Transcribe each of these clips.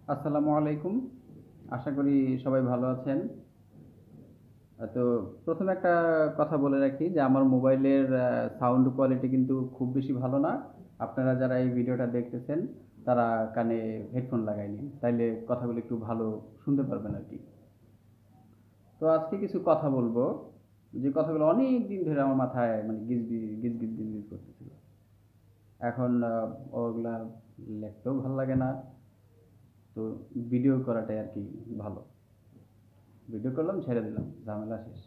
আসসালামু আলাইকুম। আশা করি সবাই ভালো আছেন। তো ১ম এ একটা কথা বলে রাখি যে আমার মোবাইলের সাউন্ড কোয়ালিটি কিন্তু খুব বেশি ভালো না। আপনারা যারা এই ভিডিওটা দেখতেছেন তারা কানে হেডফোন লাগায় নিন। তাইলে কথাগুলো একটু ভালো শুনতে পারবেন আরকি। তো আজকে কিছু কথা বলবো, যে কথাগুলো অনেক দিন ধরে আমার মাথায় মানে গিজগিজ করতেছিল। এখন ওগুলা লেখতেও ভাল লাগে না। তো ভিডিও করাটাই আরকি ভালো। ভিডিও করলাম, ছেড়ে দিলাম, ঝামেলা শেষ।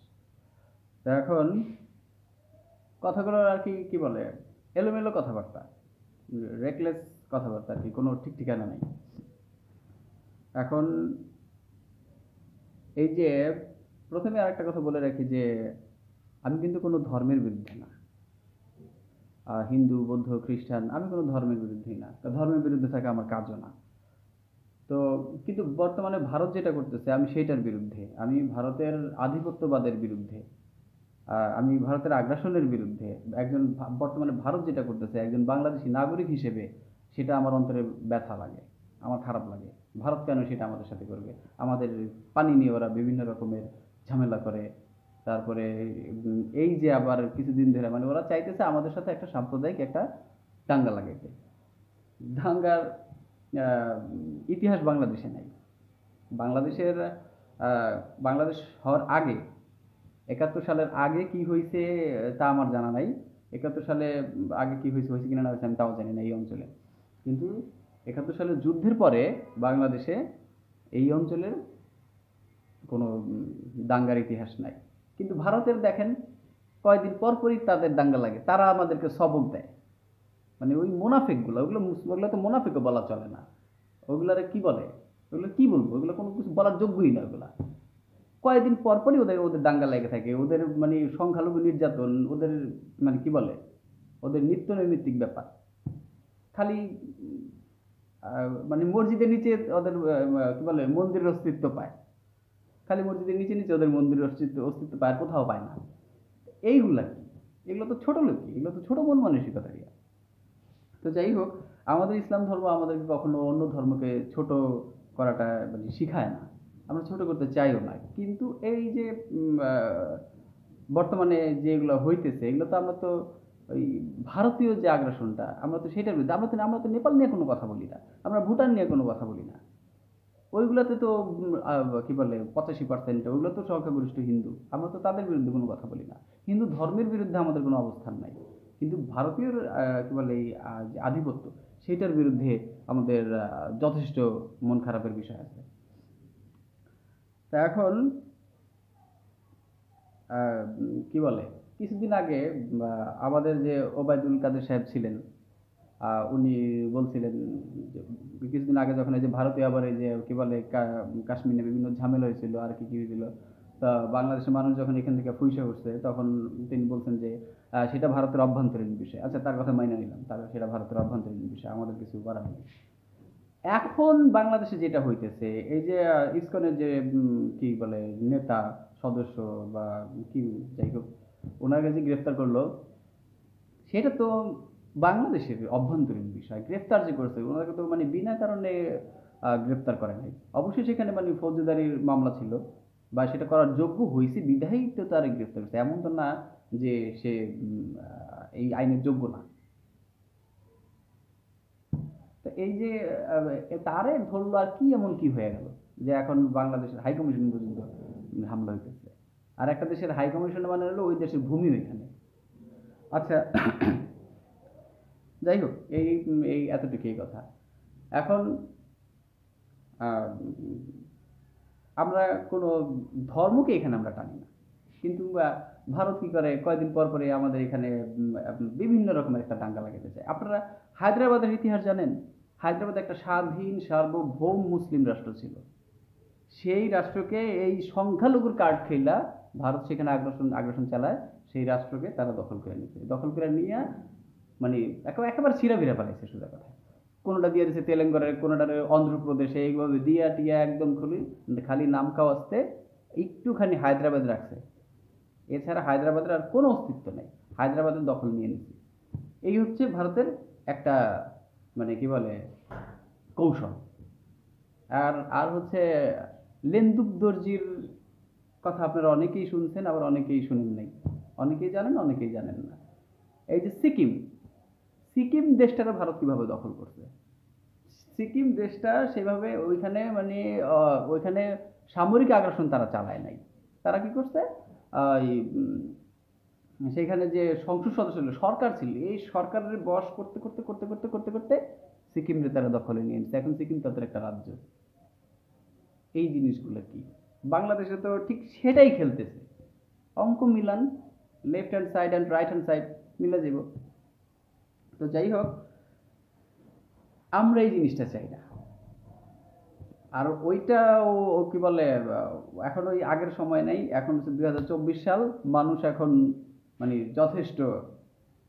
তো এখন কথাগুলো আর কি কি বলে, এলোমেলো কথাবার্তা, রেকলেস কথাবার্তা আর কি, কোনো ঠিক ঠিকানা নেই। এখন এই যে প্রথমে আরেকটা কথা বলে রাখি যে আমি কিন্তু কোনো ধর্মের বিরুদ্ধে না। হিন্দু, বৌদ্ধ, খ্রিস্টান, আমি কোনো ধর্মের বিরুদ্ধেই না। ধর্মের বিরুদ্ধে থাকা আমার কাজও না। তো কিন্তু বর্তমানে ভারত যেটা করতেছে আমি সেইটার বিরুদ্ধে। আমি ভারতের আধিপত্যবাদের বিরুদ্ধে। আমি ভারতের আগ্রাসনের বিরুদ্ধে। একজন বর্তমানে ভারত যেটা করতেছে একজন বাংলাদেশী নাগরিক হিসেবে সেটা আমার অন্তরে ব্যথা লাগে, আমার খারাপ লাগে। ভারত কেন সেটা আমাদের সাথে করবে? আমাদের পানি নিয়ে ওরা বিভিন্ন রকমের ঝামেলা করে। তারপরে এই যে আবার কিছুদিন ধরে মানে ওরা চাইতেছে আমাদের সাথে একটা সাম্প্রদায়িক একটা দাঙ্গা লাগাইতে। দাঙ্গার আহ, ইতিহাস বাংলাদেশে নাই। বাংলাদেশের বাংলাদেশ হওয়ার আগে ৭১ সালের আগে কি হয়েছে তা আমার জানা নাই। ৭১ সালে আগে কি হয়েছে, হয়েছে কিনা না হয়েছে আমি তাও জানি না এই অঞ্চলে। কিন্তু ৭১ সালের যুদ্ধের পরে বাংলাদেশে এই অঞ্চলের কোনো দাঙ্গার ইতিহাস নাই। কিন্তু ভারতের দেখেন কয়েকদিন পর পরই তাদের দাঙ্গা লাগে, তারা আমাদেরকে সবক দেয়। মানে ওই মোনাফেকগুলো, ওগুলো তো মোনাফেকও বলা চলে না। ওগুলারে কি বলে, ওগুলো কি বলবো, ওগুলো কোনো কিছু বলার যোগ্যই না ওগুলা। কয়েকদিন পর পরই ওদের ওদের দাঙ্গা লেগে থাকে, ওদের মানে সংখ্যালঘু নির্যাতন, ওদের মানে কি বলে, ওদের নিত্য নৈমিত্তিক ব্যাপার। খালি মানে মসজিদের নিচে ওদের কি বলে মন্দিরের অস্তিত্ব পায়। খালি মসজিদের নিচে নিচে ওদের মন্দিরের অস্তিত্ব অস্তিত্ব পায়, আর কোথাও পায় না। এইগুলা কি, এগুলো তো ছোট লোক, এগুলো তো ছোট মন মানসিকতা। তো যাই হোক, আমাদের ইসলাম ধর্ম আমাদেরকে কখনো অন্য ধর্মকে ছোট করাটা মানে শিখায় না। আমরা ছোট করতে চাইও না। কিন্তু এই যে বর্তমানে যেগুলো হইতেছে এগুলো তো আমরা তো ওই ভারতীয় যে আগ্রাসনটা আমরা তো সেটার বিরুদ্ধে। আমরা তো নেপাল নিয়ে কোনো কথা বলি না, আমরা ভুটান নিয়ে কোনো কথা বলি না। ওইগুলোতে তো কি বলে 85% ওইগুলো তো সংখ্যাগরিষ্ঠ হিন্দু, আমরা তো তাদের বিরুদ্ধে কোনো কথা বলি না। হিন্দু ধর্মের বিরুদ্ধে আমাদের কোনো অবস্থান নাই। কিন্তু ভারতীয় কি বলে এই যে আধিপত্য, সেইটার বিরুদ্ধে আমাদের যথেষ্ট মন খারাপের বিষয় আছে। তা এখন কি বলে, কিছুদিন আগে আমাদের যে ওবায়দুল কাদের সাহেব ছিলেন, উনি বলছিলেন যে কিছুদিন আগে যখন এই যে ভারতীয় আবার এই যে কি বলে কাশ্মীরে বিভিন্ন ঝামেলা হয়েছিল আর কি কি হয়েছিল, তা বাংলাদেশের মানুষ যখন এখান থেকে ফুইসে উঠছে তখন তিনি বলছেন যে সেটা ভারতের অভ্যন্তরীণ বিষয়। আচ্ছা, তার কথা মাইনে নিলাম, তার সেটা ভারতের অভ্যন্তরীণ বিষয়, আমাদের কিছু করার নেই। এখন বাংলাদেশে যেটা হইতেছে এই যে ইসকনের যে কি বলে নেতা সদস্য বা কি, যাই হোক, ওনাকে যে গ্রেফতার করলো, সেটা তো বাংলাদেশের অভ্যন্তরীণ বিষয়। গ্রেফতার যে করেছে ওনাকে তো মানে বিনা কারণে গ্রেফতার করে নাই। অবশ্যই সেখানে মানে ফৌজদারির মামলা ছিল বা সেটা করার যোগ্য হয়েছে বিধায়ী তো তার গ্রেফতার করেছে, এমন তো না যে সে এই আইনের যোগ্য না। তো এই যে তারে ধরলো, আর কি এমন কি হয়ে গেল যে এখন বাংলাদেশের হাই কমিশন পর্যন্ত হামলা হইতেছে। আর একটা দেশের হাই কমিশন মানে হলো ওই দেশের ভূমি ওইখানে। আচ্ছা, যাই হোক, এই এই এতটুকুই কথা। এখন আহ, আমরা কোনো ধর্মকে এখানে আমরা টানি না। কিন্তু ভারত কি করে, কয়েকদিন পর পরে আমাদের এখানে বিভিন্ন রকমের একটা দাঙ্গা লাগাতে চায়। আপনারা হায়দ্রাবাদের ইতিহাস জানেন? হায়দ্রাবাদ একটা স্বাধীন সার্বভৌম মুসলিম রাষ্ট্র ছিল। সেই রাষ্ট্রকে এই সংখ্যালঘুর কার্ড খেলা ভারত সেখানে আগ্রাসন আগ্রাসন চালায়। সেই রাষ্ট্রকে তারা দখল করে নিচ্ছে, দখল করে নিয়ে মানে একেবারে ছিঁড়াভিড়া ফেলাইছে সোজা কথা। কোনোটা দিয়ে দিচ্ছে তেলেঙ্গানায়, কোনোটা অন্ধ্রপ্রদেশে, এইভাবে দিয়া টিয়া একদম খুলি খালি নাম কাওয়াজতে একটুখানি হায়দ্রাবাদ রাখছে। এছাড়া হায়দ্রাবাদের আর কোনো অস্তিত্ব নেই। হায়দ্রাবাদের দখল নিয়ে নিচ্ছে। এই হচ্ছে ভারতের একটা মানে কি বলে কৌশল। আর আর হচ্ছে লেন্দুক দর্জির কথা আপনারা অনেকেই শুনছেন, আবার অনেকেই শুনেন নাই। অনেকেই জানেন, অনেকেই জানেন না। এই যে সিকিম, সিকিম দেশটাকে ভারত কিভাবে দখল করছে? সিকিম দেশটা সেভাবে ওইখানে মানে ওইখানে সামরিক আগ্রাসন তারা চালায় নাই। তারা কি করছে? সেখানে যে সংসদ সদস্য ছিল, সরকার ছিল, এই সরকারের বশ করতে করতে করতে করতে করতে করতে সিকিমরে তারা দখলে নিয়ে নিচ্ছে। এখন সিকিম তাদের একটা রাজ্য। এই জিনিসগুলো কি বাংলাদেশে তো ঠিক সেটাই খেলতেছে। অঙ্ক Milan, left hand side and right hand side মিলে যাব। তো যাই হোক, আমরা এই জিনিসটা চাই না। আর ওইটা ও কি বলে, এখন ওই আগের সময় নেই, এখন হচ্ছে 2024 সাল। মানুষ এখন মানে যথেষ্ট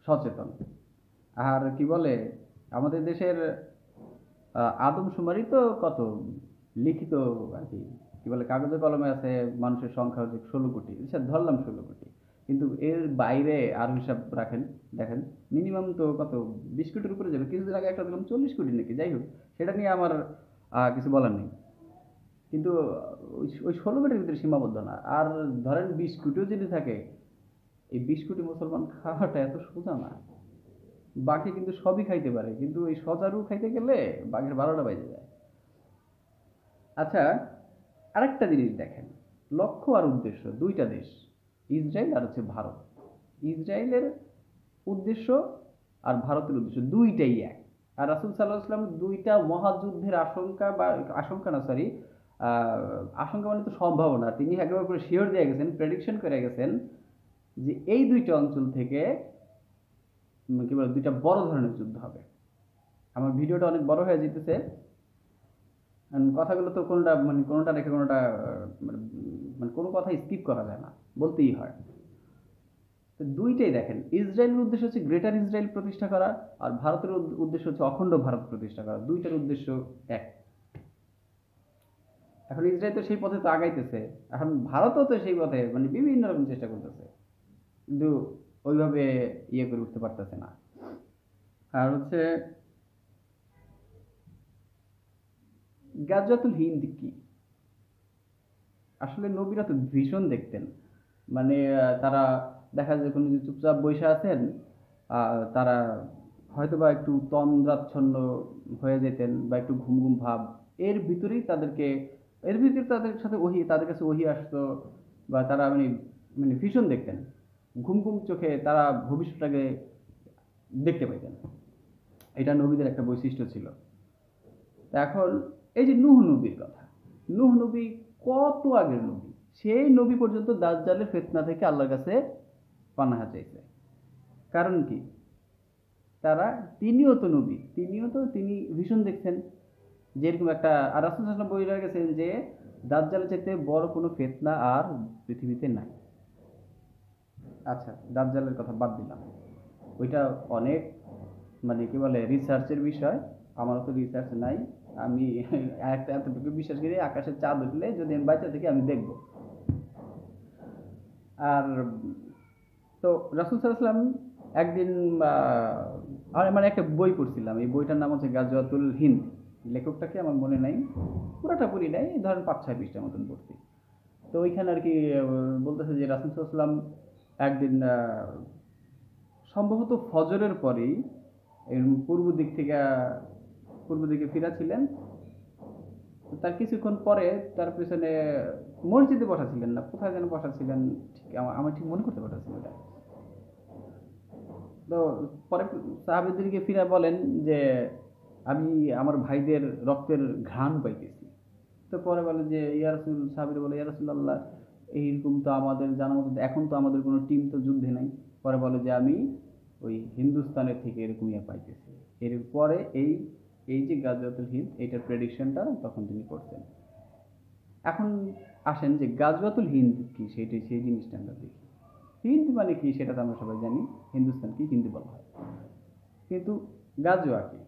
সচেতন। আর কি বলে, আমাদের দেশের আদমশুমারি তো কত লিখিত আর কি, কি বলে, কাগজে কলমে আছে মানুষের সংখ্যা হচ্ছে 16 কোটি, সে ধরলাম 16 কোটি। কিন্তু এর বাইরে আর হিসাব রাখেন, দেখেন মিনিমাম তো কত 20 কোটির উপরে যাবে। কিছুদিন আগে একটা দেখলাম 40 কোটি নাকি। যাই হোক, সেটা নিয়ে আমার কিছু বলার নেই। কিন্তু ওই ওই 16 কোটির ভিতরে সীমাবদ্ধ না। আর ধরেন 20 কোটিও যদি থাকে, এই 20 কোটি মুসলমান খাওয়াটা এত সোজা না। বাকি কিন্তু সবই খাইতে পারে, কিন্তু এই সজারু খাইতে গেলে বাঘের 12টা বাজে যায়। আচ্ছা, আরেকটা জিনিস দেখেন, লক্ষ্য আর উদ্দেশ্য দুইটা দেশ, ইসরায়েল আর হচ্ছে ভারত। ইসরায়েলের উদ্দেশ্য আর ভারতের উদ্দেশ্য দুইটাই এক। আর রাসূল সাল্লাল্লাহু আলাইহি ওয়াসাল্লাম দুইটা মহাযুদ্ধের আশঙ্কা, বা আশঙ্কা না, সরি, আশঙ্কা মানে তো সম্ভাবনা, তিনি একেবারে করে শিওর দিয়ে গেছেন, প্রেডিকশন করে গেছেন যে এই দুইটা অঞ্চল থেকে কি বলে দুইটা বড় ধরনের যুদ্ধ হবে। আমার ভিডিওটা অনেক বড় হয়ে যেতেছে, কথাগুলো তো কোনোটা মানে কোনোটা রেখে কোনোটা মানে মানে কোনো কথা স্কিপ করা যায় না, বলতেই হয়। তো দুইটাই দেখেন, ইসরায়েলের উদ্দেশ্য হচ্ছে গ্রেটার ইসরায়েল প্রতিষ্ঠা করা, আর ভারতের উদ্দেশ্য হচ্ছে অখণ্ড ভারত প্রতিষ্ঠা করা। দুইটার উদ্দেশ্য এক। এখন ইসরায়েল তো সেই পথে তো আগাইতেছে, এখন ভারতও তো সেই পথে মানে বিভিন্ন রকম চেষ্টা করতেছে, কিন্তু ওইভাবে ইয়ে করে উঠতে পারতেছে না। আর হচ্ছে গাজওয়াতুল হিন্দ কি? আসলে নবীরা তো ভীষণ দেখতেন, মানে তারা দেখা যায় কোনো যে চুপচাপ বসে আছেন, তারা হয়তোবা একটু তন্দ্রাচ্ছন্ন হয়ে যেতেন, বা একটু ঘুম ঘুম ভাব, এর ভিতরেই তাদেরকে, এর ভিতরে তাদের সাথে ওহি, তাদের কাছে ওহি আসতো, বা তারা মানে মানে ভীষণ দেখতেন, ঘুম ঘুম চোখে তারা ভবিষ্যৎটাকে দেখতে পাইতেন। এটা নবীদের একটা বৈশিষ্ট্য ছিল। তা এখন এই যে নূহ নবীর কথা, নূহ নবী কত আগের নবী, সেই নবী পর্যন্ত দাজ্জালের ফিতনা থেকে আল্লাহর কাছে পানাহা চাইছে। কারণ কি? তারা, তিনিও তো নবী, তিনিও তো তিনি ভীষণ দেখছেন যে এরকম একটা, আর রাসূল সাল্লাল্লাহু আলাইহি ওয়াসাল্লাম বলে গেছেন যে দাজ্জালের চাইতে বড় কোনো ফিতনা আর পৃথিবীতে নাই। আচ্ছা, দাজ্জালের কথা বাদ দিলাম, ওইটা অনেক মানে কি বলে রিসার্চের বিষয়। আমারও তো রিসার্চ নাই। আমি একটা এতটুকু বিশ্বাস করি, আকাশের চাঁদ উঠলে যদি আমি বাচ্চা থেকে আমি দেখব। আর তো রাসূল সাল্লাল্লাহু আলাইহি ওয়াসাল্লাম একদিন আর মানে একটা বই পড়ছিলাম, এই বইটার নাম হচ্ছে গাজওয়াতুল হিন্দ। লেখকটাকে আমার মনে নাই, পুরোটা পড়ি নাই, ধরেন 5-6 পৃষ্ঠার মতন পড়ছি। তো ওইখানে আর কি বলতেছে যে রাসূল সাল্লাল্লাহু আলাইহি ওয়াসাল্লাম একদিন সম্ভবত ফজরের পরেই এরকম পূর্ব দিকে ফিরা ছিলেন। তার কিছুক্ষণ পরে তার পেছনে মসজিদে বসা ছিলেন না, কোথায় যেন বসা ছিলেন, ঠিক আমার ঠিক মনে করতে পারছি না ওটা। তো পরে সাহাবীদেরকে ফিরে বলেন যে আমি আমার ভাইদের রক্তের ঘ্রাণ পাইতেছি। তো পরে বলে যে ইয়া রাসূল, সাহাবীরা বলে ইয়া রাসূলুল্লাহ, এইরকম তো আমাদের জানা মতো এখন তো আমাদের কোনো টিম তো যুদ্ধে নাই। পরে বলে যে আমি ওই হিন্দুস্তানের থেকে এরকম ইয়ে পাইতেছি। এর পরে এই এই যে গাজওয়াতুল হিন্দ, এইটার প্রেডিকশনটা তখন তিনি করতেন। এখন আসেন যে গাজওয়াতুল হিন্দ কি, সেইটাই সেই জিনিসটা আমরা দেখি। হিন্দ মানে কি সেটা তো আমরা সবাই জানি, হিন্দুস্তানকে হিন্দি বলা হয়। কিন্তু গাজওয়া কি?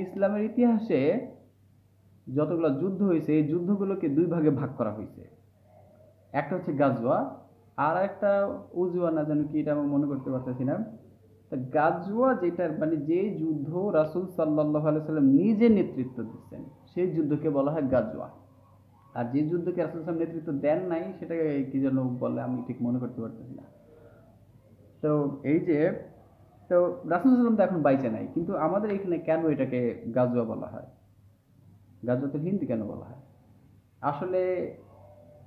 ইসলামের ইতিহাসে যতগুলো যুদ্ধ হয়েছে, এই যুদ্ধগুলোকে দুই ভাগে ভাগ করা হয়েছে। একটা হচ্ছে গাজওয়া, আর একটা উজওয়া, না জানি কি, এটা আমি মনে করতে পারতেছি না। তা গাজওয়া যেটা মানে যে যুদ্ধ রাসূল সাল্লাল্লাহু আলাইহি সাল্লাম নিজে নেতৃত্ব দিচ্ছেন সেই যুদ্ধকে বলা হয় গাজওয়া। আর যে যুদ্ধকে রাসূল সাল্লাল্লাহু আলাইহি সাল্লাম নেতৃত্ব দেন নাই সেটাকে কি যেন বলে, আমি ঠিক মনে করতে পারতেছি না। তো এই যে তো রাসূল সাল্লাল্লাহু আলাইহি সাল্লাম তো এখন বাইচে নাই, কিন্তু আমাদের এখানে কেন এটাকে গাজওয়া বলা হয়, গাজওয়াতুল হিন্দ কেন বলা হয়? আসলে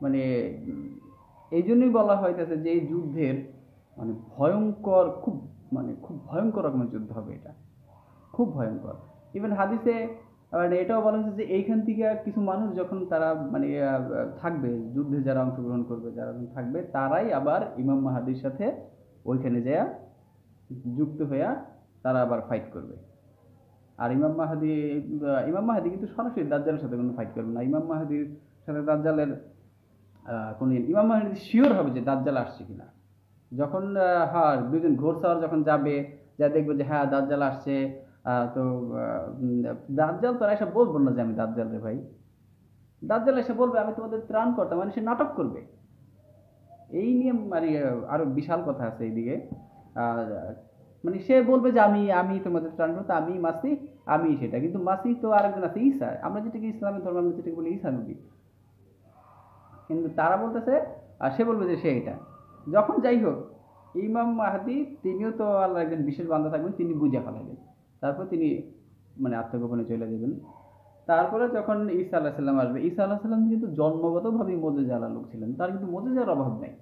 মানে এই জন্যই বলা হইতেছে যে এই যুদ্ধের মানে ভয়ঙ্কর, খুব মানে খুব ভয়ঙ্কর রকমের যুদ্ধ হবে এটা, খুব ভয়ঙ্কর। ইভেন হাদিসে মানে এটাও বলা হয়েছে যে এইখান থেকে কিছু মানুষ যখন তারা মানে থাকবে যুদ্ধে, যারা অংশগ্রহণ করবে, যারা থাকবে, তারাই আবার ইমাম মাহাদির সাথে ওইখানে যায় যুক্ত হইয়া তারা আবার ফাইট করবে। আর ইমাম মাহাদি কিন্তু সরাসরি দাজ্জালের সাথে কোনো ফাইট করবে না। ইমাম মাহাদির সাথে দাজ্জালের কোনো ইমাম মাহাদি শিওর হবে যে দাজ্জাল আসছে কিনা। যখন হ্যাঁ দুজন ঘোড়সওয়ার যখন যাবে, যা দেখবে যে হ্যাঁ দাজ্জাল আসছে, তো দাজ্জাল তো আর এসে বলবো না যে আমি দাজ্জাল রে ভাই। দাজ্জাল এসে বলবে আমি তোমাদের ত্রাণ করতাম, মানে সে নাটক করবে। এই নিয়ে মানে আরো বিশাল কথা আছে এইদিকে। আহ, মানে সে বলবে যে আমি আমি তোমাদের ত্রাণ করতাম, আমি মাসিহ, আমি সেটা। কিন্তু মাসিহ তো আরেকজন আছে, ঈসা। আমরা যেটাকে ইসলামের ধর্ম আমরা যেটাকে বলি ঈসা নবী, কিন্তু তারা বলতেছে, আর সে বলবে যে সে এটা। যখন যাই হোক, ইমাম মাহাদি তিনিও তো আল্লাহ একজন বিশেষ বান্দা থাকবেন, তিনি বুঝে ফেলাবেন, তারপর তিনি মানে আত্মগোপনে চলে যাবেন। তারপরে যখন ঈসা আল্লাহ সাল্লাম আসবে, ঈসা আল্লাহ সাল্লাম কিন্তু জন্মগতভাবেই মোজেজা লোক ছিলেন, তার কিন্তু মোজেজার অভাব নাই।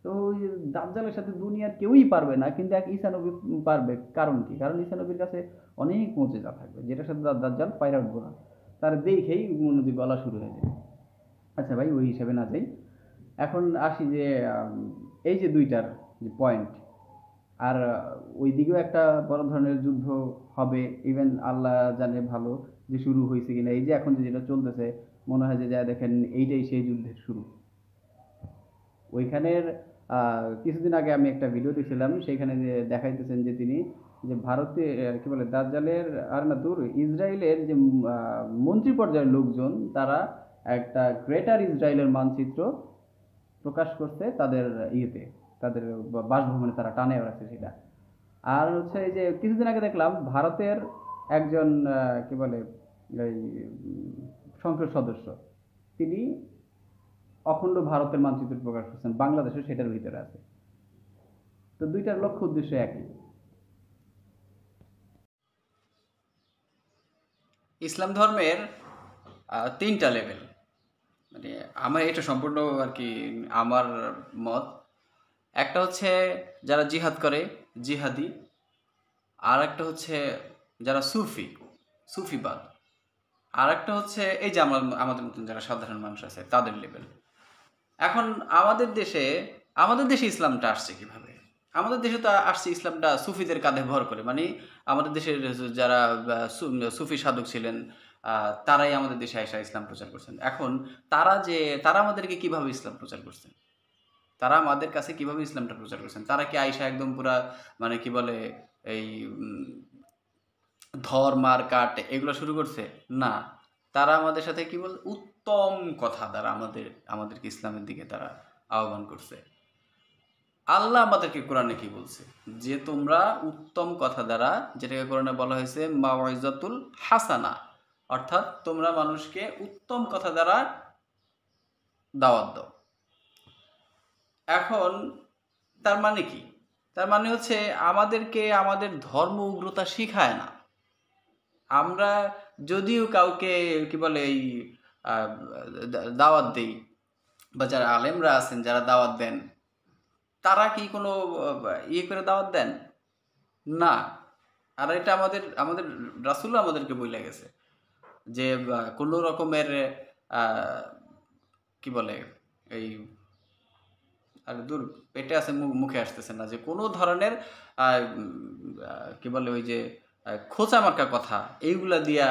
তো ওই দাজ্জালের সাথে দুনিয়ার কেউই পারবে না, কিন্তু এক ঈসা নবী পারবে। কারণ কি? কারণ ঈসা নবীর কাছে অনেক মোজেজা থাকবে, যেটার সাথে দাজ্জাল পায়রা উঠবো না। তার দেখেই নদী গলা শুরু হয়ে যায়। আচ্ছা ভাই, ওই হিসাবে না যাই। এখন আসি যে এই যে দুইটার যে পয়েন্ট, আর ওই দিকেও একটা বড় ধরনের যুদ্ধ হবে। ইভেন আল্লাহ জানে ভালো যে শুরু হয়েছে কিনা। এই যে এখন যেটা চলতেছে, মনে হয় যে যা দেখেন এইটাই সেই যুদ্ধের শুরু। ওইখানের কিছুদিন আগে আমি একটা ভিডিও দেখছিলাম, সেইখানে যে দেখাইতেছেন যে তিনি যে ভারতে কি বলে দাজ্জালের, আর না দূর, ইসরায়েলের যে মন্ত্রী পর্যায়ের লোকজন, তারা একটা গ্রেটার ইসরায়েলের মানচিত্র প্রকাশ করছে তাদের ইয়েতে, তাদের বাসভবনে তারা টানে রাখছে সেটা। আর হচ্ছে এই যে কিছুদিন আগে দেখলাম ভারতের একজন কি বলে এই সংসদ সদস্য, তিনি অখণ্ড ভারতের মানচিত্র প্রকাশ করছেন, বাংলাদেশও সেটার ভিতরে আছে। তো দুইটার লক্ষ্য উদ্দেশ্য একই। ইসলাম ধর্মের তিনটা লেভেল, মানে আমার এটা সম্পূর্ণ আর কি আমার মত। একটা হচ্ছে যারা জিহাদ করে, জিহাদি। আর একটা হচ্ছে যারা সুফিবাদ। আর একটা হচ্ছে এই যে আমাদের মতন যারা সাধারণ মানুষ আছে তাদের লেভেল। এখন আমাদের দেশে ইসলামটা আসছে কিভাবে? আমাদের দেশে তো আসছে ইসলামটা সুফিদের কাঁধে ভর করে। মানে আমাদের দেশের যারা সুফি সাধক ছিলেন, তারাই আমাদের দেশে আইসা ইসলাম প্রচার করছেন। এখন তারা আমাদেরকে কিভাবে ইসলাম প্রচার করছেন, তারা আমাদের কাছে কিভাবে ইসলামটা প্রচার করছেন? তারা কি আইসা একদম পুরা মানে কি বলে এই ধর মার কাট এগুলো শুরু করছে? না, তারা আমাদের সাথে কি বল উত্তম কথা দ্বারা আমাদেরকে ইসলামের দিকে তারা আহ্বান করছে। আল্লাহ আমাদেরকে কোরআনে কি বলছে? যে তোমরা উত্তম কথা দ্বারা, যেটাকে কোরআনে বলা হয়েছে মাওয়াইজাতুল হাসানা, অর্থাৎ তোমরা মানুষকে উত্তম কথা দ্বারা দাওয়াত দাও। এখন তার মানে কি? তার মানে হচ্ছে আমাদেরকে আমাদের ধর্ম উগ্রতা শিখায় না। আমরা যদিও কাউকে কি বলে এই দাওয়াত দেই, বা যারা আলেমরা আছেন যারা দাওয়াত দেন, তারা কি কোনো ইয়ে করে দাওয়াত দেন? না। আর এটা আমাদের আমাদের রাসূলও আমাদেরকে বইলা গেছে যে কোনো রকমের কি বলে এই আর দূর পেটে আছে মুখে আসতেছে না, যে কোনো ধরনের কি বলে ওই যে খোঁচা মার্কা কথা এইগুলা দিয়া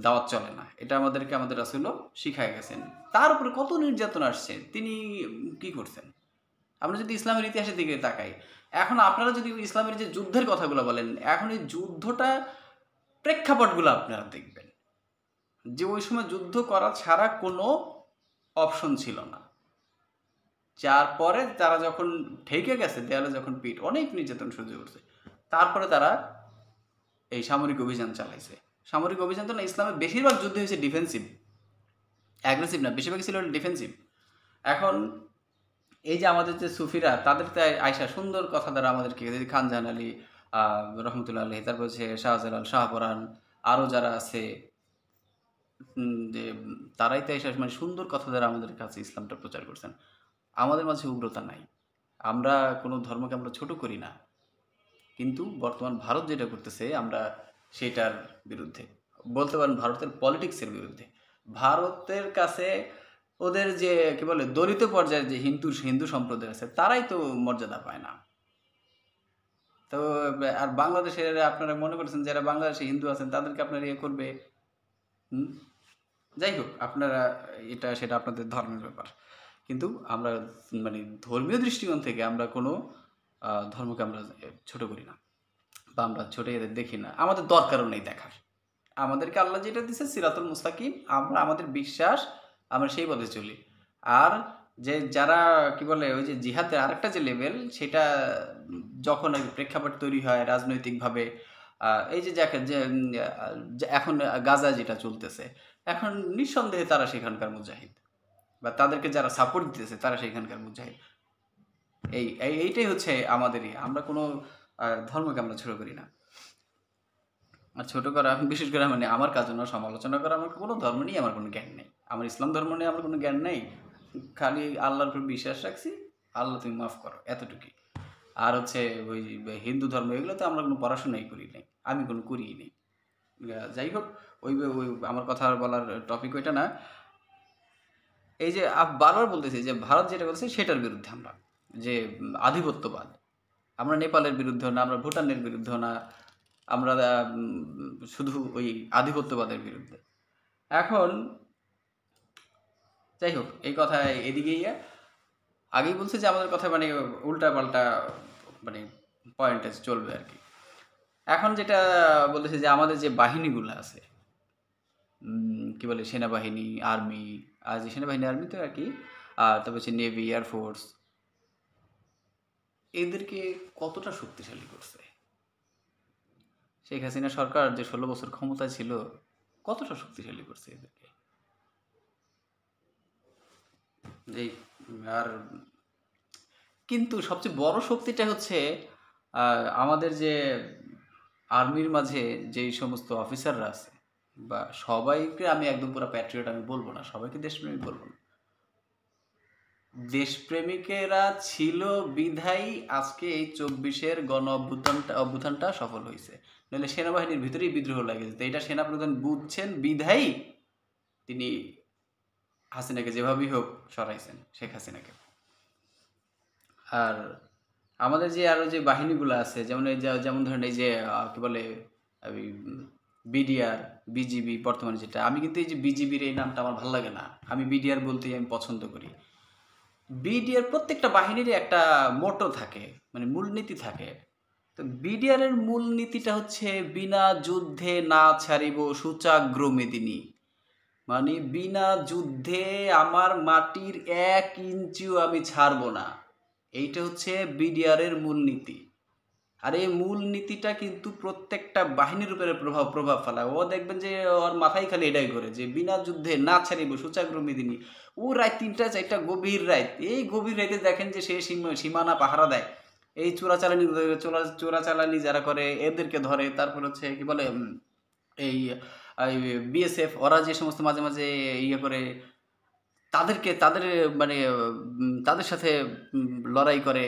দাওয়াত চলে না। এটা আমাদেরকে আমাদের রাসূলও শিখায় গেছেন। তার উপরে কত নির্যাতন আসছে, তিনি কি করছেন? আমরা যদি ইসলামের ইতিহাসের দিকে তাকাই, এখন আপনারা যদি ইসলামের যে যুদ্ধের কথাগুলো বলেন, এখন এই যুদ্ধটা প্রেক্ষাপটগুলো আপনারা দেখবেন যে ওই সময় যুদ্ধ করা ছাড়া কোনো অপশন ছিল না। তারপরে তারা যখন ঠেকে গেছে, দেয়ালে যখন পিঠ, অনেক নির্যাতন সহ্য করছে, তারপরে তারা এই সামরিক অভিযান চালাইছে। সামরিক অভিযান তো না, ইসলামের বেশিরভাগ যুদ্ধ হয়েছে ডিফেন্সিভ, অ্যাগ্রেসিভ না, বেশিরভাগ ছিল ডিফেন্সিভ। এখন এই যে আমাদের যে সুফিরা, তাদের তো আয়সা সুন্দর কথা দ্বারা আমাদেরকে, খান জাহান আলী রহমতুল্লাহ আলহী, তারপর হচ্ছে শাহজালাল, শাহপরান, আরও যারা আছে, যে তারাই তো এসে মানে সুন্দর কথা দ্বারা আমাদের কাছে ইসলামটা প্রচার করছেন। আমাদের মাঝে উগ্রতা নাই, আমরা কোনো ধর্মকে আমরা ছোট করি না, কিন্তু বর্তমান ভারত যেটা করতেছে আমরা সেটার বিরুদ্ধে, বলতে পারেন ভারতের পলিটিক্সের বিরুদ্ধে। ভারতের কাছে ওদের যে কি বলে দলিত পর্যায়ের যে হিন্দু সম্প্রদায় আছে, তারাই তো মর্যাদা পায় না। তো আর বাংলাদেশের আপনারা মনে করছেন যারা বাংলাদেশে হিন্দু আছেন তাদেরকে আপনারা ইয়ে করবে? যাই হোক, আপনারা এটা সেটা আপনাদের ধর্মের ব্যাপার, কিন্তু আমরা মানে ধর্মীয় দৃষ্টিকোণ থেকে আমরা কোনো ধর্মকে আমরা ছোট করি না, বা আমরা ছোট এদের দেখি না, আমাদের দরকারও নেই দেখার। আমাদেরকে আল্লাহ যেটা দিচ্ছে সিরাতুল মুস্তাকিম, আমরা আমাদের বিশ্বাস, আমরা সেই পথে চলি। আর যে যারা কি বলে ওই যে জিহাদের আরেকটা যে লেভেল, সেটা যখন প্রেক্ষাপট তৈরি হয় রাজনৈতিকভাবে, এই যে যাকে যে এখন গাজা যেটা চলতেছে, এখন নিঃসন্দেহে তারা সেখানকার মুজাহিদ, বা তাদেরকে যারা সাপোর্ট দিতেছে তারা সেখানকার মুজাহিদ। এইটাই হচ্ছে আমাদেরই, আমরা কোনো ধর্মকে আমরা ছোট করি না। আর ছোট করা বিশেষ করে মানে আমার কাজ না, সমালোচনা করা, আমার কোনো ধর্ম নিয়ে আমার কোনো জ্ঞান নেই, আমার ইসলাম ধর্ম নিয়ে আমার কোনো জ্ঞান নেই, খালি আল্লাহর উপর বিশ্বাস রাখছি, আল্লাহ তুমি মাফ করো, এতটুকুই। আর হচ্ছে ওই হিন্দু ধর্ম, এগুলোতে আমরা কোনো পড়াশোনাই করি নাই, আমি কোনো করিই নেই। যাই হোক, ওই আমার কথা বলার টপিক ওইটা না। এই যে বারবার বলতেছি যে ভারত যেটা করছে সেটার বিরুদ্ধে আমরা, যে আধিপত্যবাদ, আমরা নেপালের বিরুদ্ধে না, আমরা ভুটানের বিরুদ্ধে না, আমরা শুধু ওই আধিপত্যবাদের বিরুদ্ধে। এখন যাই হোক, এই কথা এদিকে আগেই বলছে যে আমাদের কথা মানে উল্টা পাল্টা মানে পয়েন্টে চলবে আর কি। এখন যেটা বলেছে যে আমাদের যে বাহিনীগুলো আছে, কি বলে সেনাবাহিনী, আর্মি, আর যে সেনাবাহিনী আর্মি তো আর কি, তারপর হচ্ছে নেভি, এয়ারফোর্স, এদেরকে কতটা শক্তিশালী করছে শেখ হাসিনা সরকার, যে 16 বছর ক্ষমতায় ছিল, কতটা শক্তিশালী করছে এদেরকে। এই আর কিন্তু সবচেয়ে বড় শক্তিটা হচ্ছে আমাদের যে আর্মির মাঝে যেই সমস্ত অফিসাররা আছে, বা সবাইকে আমি একদম পুরো প্যাট্রিয়ট আমি বলবো না, সবাইকে দেশপ্রেমিক বলবো না, দেশপ্রেমিকেরা ছিল বিধায়ী আজকে এই 24-এর গণ অভ্যুত্থানটা সফল হয়েছে। নাহলে সেনাবাহিনীর ভিতরেই বিদ্রোহ লাগে যেত, এটা সেনাপ্রধান বুঝছেন বিধায়ী তিনি হাসিনাকে যেভাবেই হোক সরাইছেন, শেখ হাসিনাকে। আর আমাদের যে আরও যে বাহিনীগুলো আছে, যেমন ধরেন এই যে কি বলে বিডিআর, বিজিবি, বর্তমানে যেটা, আমি কিন্তু এই যে বিজিবির এই নামটা আমার ভালো লাগে না, আমি বিডিআর বলতেই আমি পছন্দ করি। বিডিআর প্রত্যেকটা বাহিনীরই একটা মোটো থাকে, মানে মূলনীতি থাকে। তো বিডিআরের মূলনীতিটা হচ্ছে বিনা যুদ্ধে না ছাড়িব সূচাগ্র মেদিনী, মানে বিনা যুদ্ধে আমার মাটির 1 ইঞ্চিও আমি ছাড়ব না, এইটা হচ্ছে বিডিআরের মূলনীতি। আর এই মূলনীতিটা কিন্তু প্রত্যেকটা বাহিনীর উপরে প্রভাব ফেলায়। ও দেখবেন যে ওর মাথায় খালি এটাই করে যে বিনা যুদ্ধে না ছাড়িব সূচাগ্র মেদিনী। ও রাত 3টা 4টা গভীর রাত, এই গভীর রাতে দেখেন যে সে সীমানা পাহারা দেয়, এই চোরাচালানি যারা করে এদেরকে ধরে, তারপর হচ্ছে কি বলে এই বিএসএফ, ওরা যে সমস্ত মাঝে মাঝে ইয়ে করে, তাদের মানে তাদের সাথে লড়াই করে।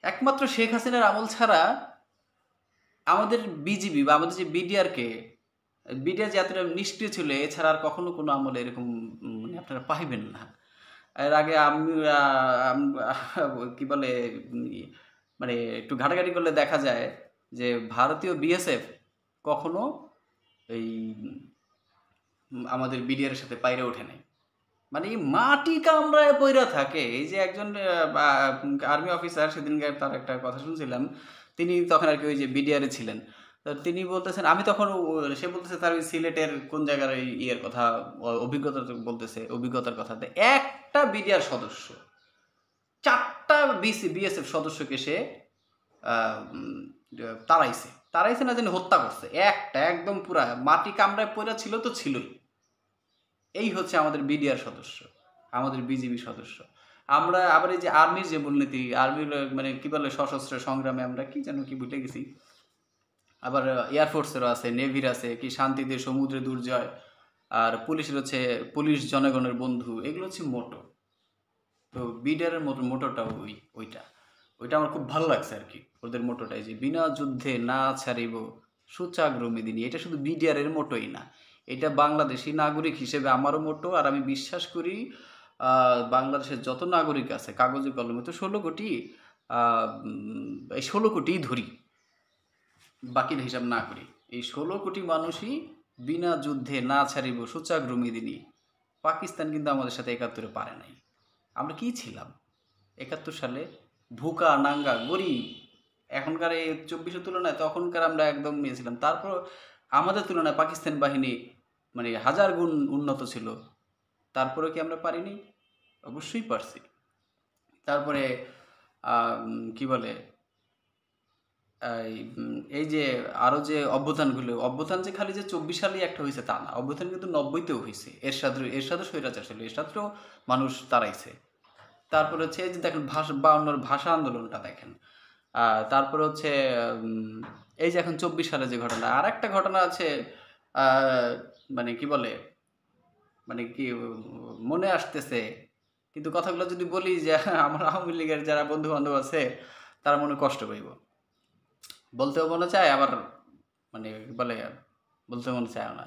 একমাত্র শেখ হাসিনার আমল ছাড়া আমাদের বিজিবি বা আমাদের যে বিডিআর যে এতটা নিষ্ক্রিয় ছিল, এছাড়া আর কখনো কোনো আমলে এরকম মানে আপনারা পাইবেন না। এর আগে আমি কি বলে মানে একটু ঘাটাঘাটি করলে দেখা যায় যে ভারতীয় বিএসএফ কখনো এই আমাদের বিডিআরের সাথে পাইরে ওঠে নাই, মানে মাটি কামড়ায় পইরা থাকে। এই যে একজন আর্মি অফিসার, সেদিনকে তার একটা কথা শুনছিলাম, তিনি তখন আর কি ওই যে বিডিআরে ছিলেন, তো তিনি বলতেছেন, আমি তখন সে বলতেছে তার ওই সিলেটের কোন জায়গার ওই ইয়ের কথা, অভিজ্ঞতা বলতেছে, অভিজ্ঞতার কথা। একটা বিডিআর সদস্য 4টা বিএসএফ সদস্যকে সে তাড়াইছে না জানি হত্যা করছে, একটা একদম পুরা মাটি কামড়ায় পড়া ছিল তো ছিলই। এই হচ্ছে আমাদের বিডিআর সদস্য, আমাদের বিজিবি সদস্য। আমরা আবার এই যে আর্মির যে মূলনীতি, আর্মির মানে কি বলে সশস্ত্র সংগ্রামে আমরা কি যেন কি ভুলে গেছি, আবার এয়ারফোর্সেরও আছে, নেভির আছে, কি শান্তিতে সমুদ্রে দুর্জয়, আর পুলিশের হচ্ছে পুলিশ জনগণের বন্ধু, এগুলো হচ্ছে মোটো। তো বিডিআরের মোটোটা ওইটা আমার খুব ভালো লাগছে আর কি, ওদের মোটোটাই যে বিনা যুদ্ধে না ছাড়িব সুচাগ্র মেদিনী। এটা শুধু বিডিআর এর মোটোই না, এটা বাংলাদেশি নাগরিক হিসেবে আমারও মোটো। আর আমি বিশ্বাস করি বাংলাদেশের যত নাগরিক আছে কাগজে কলমে, তো 16 কোটি, এই 16 কোটিই ধরি, বাকির হিসাব না করি, এই 16 কোটি মানুষই বিনা যুদ্ধে না ছাড়িব সুচাগ্র মেদিনী। পাকিস্তান কিন্তু আমাদের সাথে 71-এ পারে নাই। আমরা কি ছিলাম 71 সালে? ভুকা নাঙ্গা গরিব। এখনকার এই 24-এর তুলনায় তখনকার আমরা একদম ইয়ে ছিলাম। তারপর আমাদের তুলনায় পাকিস্তান বাহিনী মানে 1000 গুণ উন্নত ছিল, তারপরে কি আমরা পারিনি? অবশ্যই পারছি। তারপরে কি বলে এই যে আরও যে অভ্যুত্থান যে খালি যে 24 সালেই একটা হয়েছে তা না, অভ্যুত্থান কিন্তু 90-তেও হয়েছে। এরশাদও স্বৈরাচার ছিল, এরশাদেরও মানুষ তাড়াইছে। তারপরে হচ্ছে এই যে দেখেন 52-র ভাষা আন্দোলনটা দেখেন। তারপরে হচ্ছে এই যে এখন 24 সালে যে ঘটনা, আর একটা ঘটনা আছে, মানে কি বলে, মানে কি মনে আসতেছে, কিন্তু কথাগুলো যদি বলি যে আমার আওয়ামী লীগের যারা বন্ধু বান্ধব আছে তারা মনে কষ্ট পাইব, বলতেও মনে চায়, আবার মানে বলে বলতে মনে চায় না।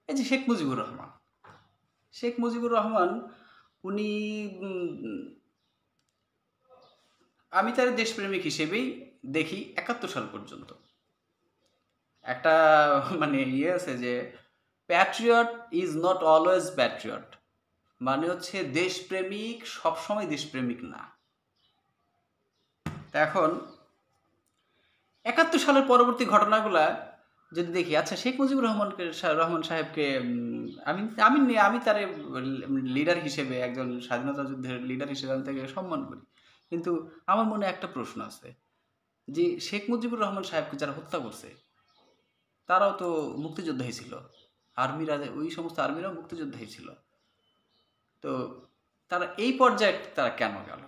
এই যে শেখ মুজিবুর রহমান, উনি আমি তার দেশপ্রেমিক হিসেবেই দেখি 71 সাল পর্যন্ত। একটা মানে ইয়ে আছে যে Patriot is not always Patriot, মানে হচ্ছে দেশপ্রেমিক সবসময় দেশপ্রেমিক না। এখন 71 সালের পরবর্তী ঘটনাগুলা যদি দেখি, আচ্ছা শেখ মুজিবুর রহমান সাহেবকে আমি তার লিডার হিসেবে, একজন স্বাধীনতা যুদ্ধের লিডার হিসেবে আমি তাকে সম্মান করি, কিন্তু আমার মনে একটা প্রশ্ন আছে যে শেখ মুজিবুর রহমান সাহেবকে যারা হত্যা করছে তারাও তো মুক্তিযোদ্ধাই ছিল, আর্মিরা, ওই সমস্ত আর্মিরাও মুক্তিযোদ্ধাই ছিল। তো তারা এই পর্যায়ে তারা কেন গেল?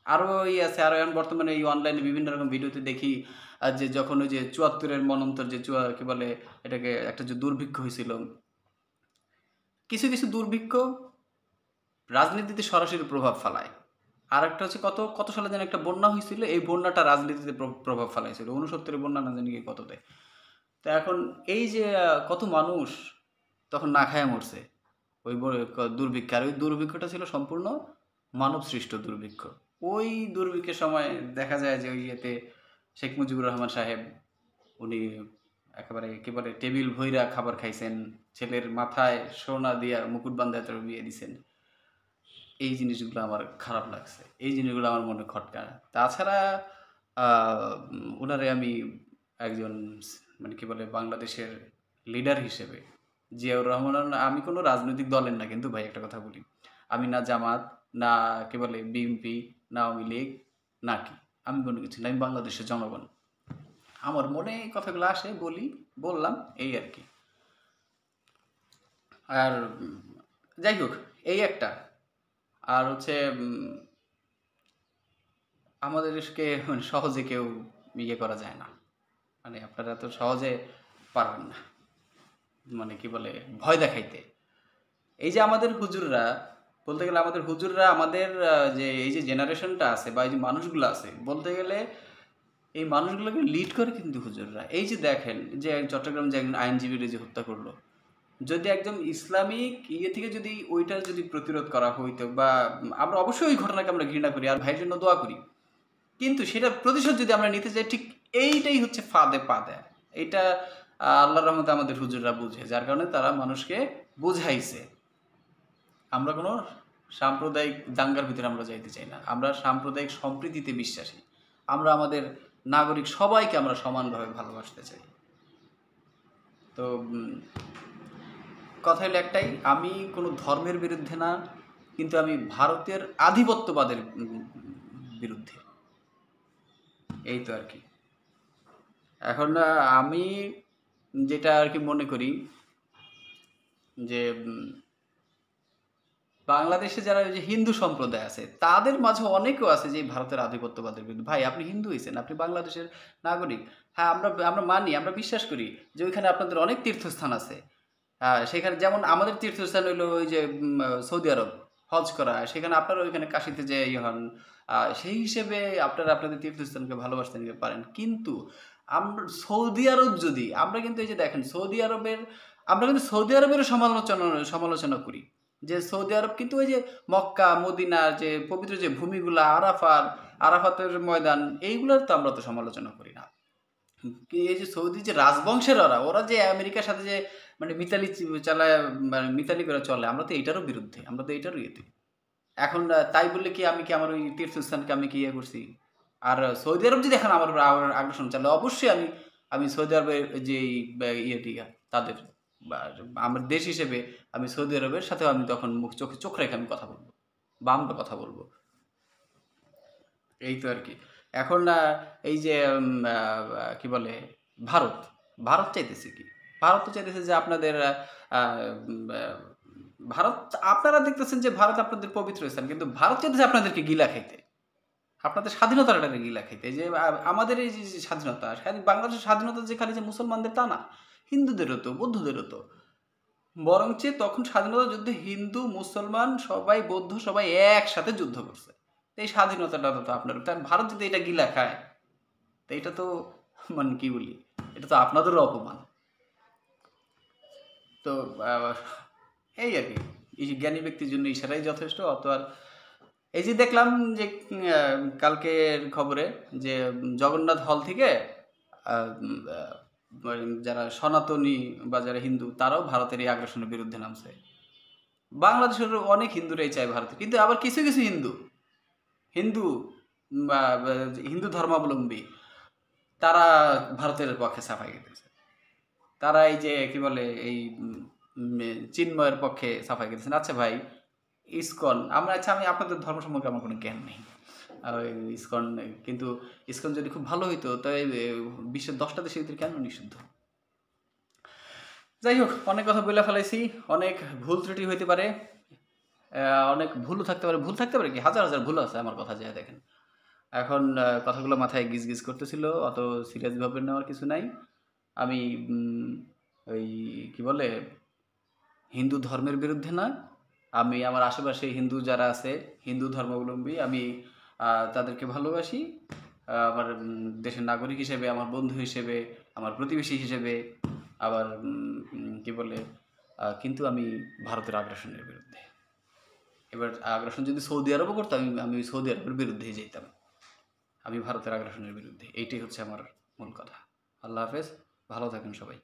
আরও আছে, আরও এখন বর্তমানে এই অনলাইনে বিভিন্ন রকম ভিডিওতে দেখি যে যখন ওই যে 74-এর মনন্তর যে কি বলে এটাকে, একটা যে দুর্ভিক্ষ হয়েছিল, কিছু কিছু দুর্ভিক্ষ রাজনীতিতে সরাসরি প্রভাব ফেলায়। আর একটা হচ্ছে কত সালে যেন একটা বন্যা হয়েছিল, এই বন্যাটা রাজনীতিতে প্রভাব ফেলাইছিল, 69-এর বন্যা না জানি কি কততে। তো এখন এই যে কত মানুষ তখন না খায় মরছে ওই দুর্ভিক্ষে, আর ওই দুর্ভিক্ষটা ছিল সম্পূর্ণ মানব সৃষ্ট দুর্ভিক্ষ। ওই দুর্ভিক্ষের সময় দেখা যায় যে ওই ইয়েতে শেখ মুজিবুর রহমান সাহেব উনি একেবারে কি বলে টেবিল ভইরা খাবার খাইছেন, ছেলের মাথায় সোনা দিয়া মুকুট বান্ধায় তার বিয়ে দিছেন। এই জিনিসগুলো আমার খারাপ লাগছে, এই জিনিসগুলো আমার মনে খটকা। তাছাড়া ওনারে আমি একজন মানে কি বলে বাংলাদেশের লিডার হিসেবে, জিয়াউর রহমান, আমি কোনো রাজনৈতিক দলের না, কিন্তু ভাই একটা কথা বলি, আমি না জামাত, না কি বলে বিএনপি, না আওয়ামী লীগ, না কি, আমি কোনো কিছু না, আমি বাংলাদেশের জনগণ। আমার মনে এই কথাগুলো আসে বললাম এই আর কি। আর যাই হোক, এই একটা। আর হচ্ছে আমাদেরকে মানে সহজে কেউ ইয়ে করা যায় না, মানে আপনারা তো সহজে পারবেন না, মানে কি বলে ভয় দেখাইতে। এই যে আমাদের হুজুররা, বলতে গেলে আমাদের হুজুররা, আমাদের যে এই যে জেনারেশনটা আছে বা এই যে মানুষগুলো আছে, বলতে গেলে এই মানুষগুলোকে লিড করে কিন্তু হুজুররা। এই যে দেখেন যে চট্টগ্রাম যে একজন আইনজীবীর যে হত্যা করলো, যদি একদম ইসলামিক ইয়ে থেকে যদি ওইটার যদি প্রতিরোধ করা হইতো, বা আমরা অবশ্যই ওই ঘটনাকে আমরা ঘৃণা করি আর ভাইয়ের জন্য দোয়া করি, কিন্তু সেটার প্রতিশোধ যদি আমরা নিতে চাই, ঠিক এইটাই হচ্ছে ফাঁদে পা দেয়। এইটা আল্লাহর রহমতে আমাদের হুজুররা বুঝে, যার কারণে তারা মানুষকে বুঝাইছে। আমরা কোনো সাম্প্রদায়িক দাঙ্গার ভিতরে আমরা যাইতে চাই না, আমরা সাম্প্রদায়িক সম্প্রীতিতে বিশ্বাসী। আমরা আমাদের নাগরিক সবাইকে আমরা সমানভাবে ভালোবাসতে চাই। তো কথা হলো একটাই, আমি কোনো ধর্মের বিরুদ্ধে না, কিন্তু আমি ভারতের আধিপত্যবাদের বিরুদ্ধে। এই তো আর কি। এখন আমি যেটা আর কি মনে করি যে বাংলাদেশে যারা ওই যে হিন্দু সম্প্রদায় আছে তাদের মাঝে অনেকেও আছে যে ভারতের আধিপত্যবাদের বিরুদ্ধে। ভাই, আপনি হিন্দু হয়েছেন, আপনি বাংলাদেশের নাগরিক। হ্যাঁ, আমরা আমরা মানি, আমরা বিশ্বাস করি যে ওইখানে আপনাদের অনেক তীর্থস্থান আছে। সেখানে যেমন আমাদের তীর্থস্থান হইলো ওই যে সৌদি আরব হজ করা, সেখানে আপনারা ওইখানে কাশিতে যে ইয়ে হন, সেই হিসেবে আপনারা আপনাদের তীর্থস্থানকে ভালোবাসতে নিতে পারেন। কিন্তু আমরা সৌদি আরব যদি আমরা কিন্তু এই যে দেখেন আমরা কিন্তু সৌদি আরবেরও সমালোচনা করি যে সৌদি আরব কিন্তু ওই যে মক্কা মদিনার যে পবিত্র যে ভূমিগুলা, আরাফাতের ময়দান, এইগুলোর তো আমরা তো সমালোচনা করি না। এই যে সৌদি যে রাজবংশের ওরা যে আমেরিকার সাথে যে মানে মিতালি চালায়, মানে মিতালি করে চলে, আমরা তো এইটারও বিরুদ্ধে, আমরা তো এইটারও ইয়েতে। এখন তাই বললে কি আমি কি আমার ওই তীর্থস্থানকে আমি কি ইয়ে করছি? আর সৌদি আরব যদি এখন আমার উপর আগ্রাসন চালে, অবশ্যই আমি সৌদি আরবের যে ইয়েটি তাদের আমার দেশ হিসেবে আমি সৌদি আরবের সাথে আমি তখন চোখ রেখে আমি কথা বলবো বা আমরা কথা বলবো। এই তো আর কি। এখন এই যে কি বলে ভারত চাইতেছে কি? ভারত তো চাইতেছে যে আপনাদের ভারত, আপনারা দেখতেছেন যে ভারত আপনাদের পবিত্র স্থান, কিন্তু ভারত চাইতেছে আপনাদেরকে গিলা খাইতে, আপনাদের স্বাধীনতাটাকে গিলা খাইতে। যে আমাদের এই যে স্বাধীনতা, বাংলাদেশের স্বাধীনতা যে খালি যে মুসলমানদের তা না, হিন্দুদেরও তো, বৌদ্ধদেরও তো। বরঞ্চ তখন স্বাধীনতা যুদ্ধে হিন্দু মুসলমান সবাই, বৌদ্ধ সবাই একসাথে যুদ্ধ করছে। এই স্বাধীনতাটা তো আপনার, তার ভারত যদি এটা গিলা খায় তো এটা তো মানে কি বলি, এটা তো আপনাদেরও অপমান। তো এই আর কি, এই জ্ঞানী ব্যক্তির জন্য ইশারাই যথেষ্ট। অত আর এই যে দেখলাম যে কালকের খবরে যে জগন্নাথ হল থেকে যারা সনাতনী বা যারা হিন্দু তারাও ভারতের এই আগ্রাসনের বিরুদ্ধে নামছে। বাংলাদেশের অনেক হিন্দুরাই চায় ভারতে, কিন্তু আবার কিছু কিছু হিন্দু হিন্দু ধর্মাবলম্বী তারা ভারতের পক্ষে সাফাই গেতেছে। তারা এই যে কি বলে এই চিন্ময়ের পক্ষে সাফাই গেতেছেন। আচ্ছা ভাই, ইসকন আমি আপনাদের ধর্ম সম্পর্কে আমার কোনো জ্ঞান নেই। ইসকন, কিন্তু ইসকন যদি খুব ভালো হইতো তাই বিশ্বের 10টা দেশের ভিতরে কেন নিষিদ্ধ? যাই হোক, অনেক কথা বলে ফেলাইছি, অনেক ভুল ত্রুটি হইতে পারে, অনেক ভুলও থাকতে পারে কি হাজার হাজার ভুল আছে আমার কথা যায় দেখেন। এখন কথাগুলো মাথায় গিজ করতেছিল, অত সিরিয়াসভাবে নেওয়ার কিছু নাই। আমি ওই কি বলে হিন্দু ধর্মের বিরুদ্ধে না, আমি আমার আশেপাশে হিন্দু যারা আছে, হিন্দু ধর্মাবলম্বী, আমি তাদেরকে ভালোবাসি আমার দেশের নাগরিক হিসেবে, আমার বন্ধু হিসেবে, আমার প্রতিবেশী হিসেবে। আবার কি বলে কিন্তু আমি ভারতের আগ্রাসনের বিরুদ্ধে। এবার আগ্রাসন যদি সৌদি আরবও করতো, আমি সৌদি আরবের বিরুদ্ধেই যেতাম। আমি ভারতের আগ্রাসনের বিরুদ্ধে। এইটাই হচ্ছে আমার মূল কথা। আল্লাহ হাফেজ, ভালো থাকেন সবাই।